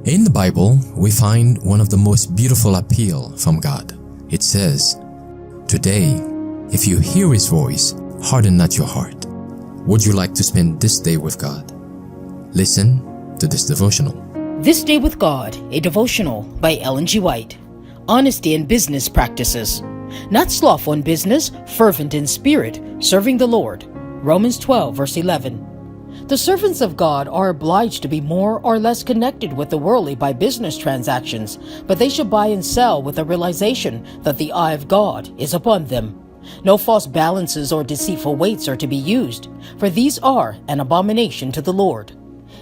In the Bible, we find one of the most beautiful appeal from God. It says, "Today, if you hear His voice, harden not your heart." Would you like to spend this day with God? Listen to this devotional. This Day with God, a devotional by Ellen G. White. Honesty in business practices. Not slothful in business, fervent in spirit, serving the Lord. Romans 12, verse 11. The servants of God are obliged to be more or less connected with the worldly by business transactions, but they should buy and sell with a realization that the eye of God is upon them. No false balances or deceitful weights are to be used, for these are an abomination to the Lord.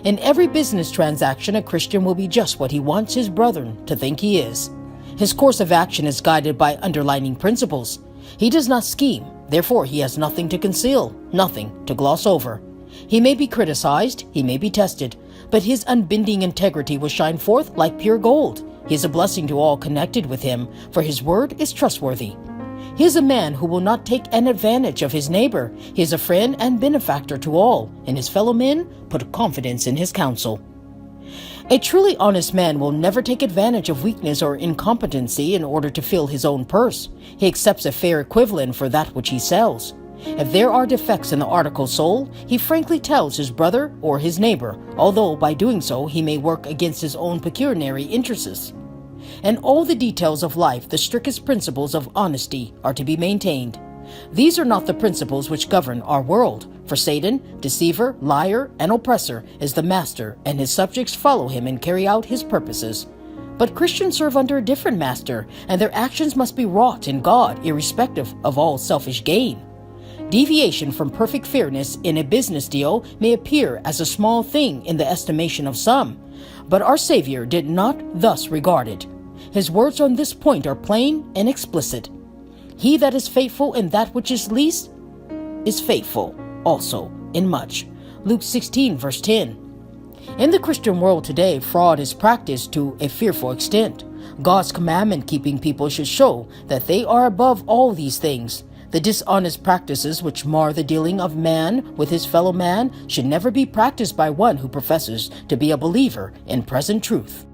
In every business transaction, a Christian will be just what he wants his brethren to think he is. His course of action is guided by underlying principles. He does not scheme, therefore he has nothing to conceal, nothing to gloss over. He may be criticized, he may be tested, but his unbending integrity will shine forth like pure gold. He is a blessing to all connected with him, for his word is trustworthy. He is a man who will not take an advantage of his neighbor. He is a friend and benefactor to all, and his fellow men put confidence in his counsel. A truly honest man will never take advantage of weakness or incompetency in order to fill his own purse. He accepts a fair equivalent for that which he sells. If there are defects in the article sold, he frankly tells his brother or his neighbor, although by doing so he may work against his own pecuniary interests. In all the details of life, the strictest principles of honesty are to be maintained. These are not the principles which govern our world, for Satan, deceiver, liar, and oppressor, is the master, and his subjects follow him and carry out his purposes. But Christians serve under a different master, and their actions must be wrought in God, irrespective of all selfish gain. Deviation from perfect fairness in a business deal may appear as a small thing in the estimation of some, but our Savior did not thus regard it. His words on this point are plain and explicit. He that is faithful in that which is least is faithful also in much. Luke 16, verse 10. In the Christian world today, fraud is practiced to a fearful extent. God's commandment-keeping people should show that they are above all these things. The dishonest practices which mar the dealing of man with his fellow man should never be practiced by one who professes to be a believer in present truth.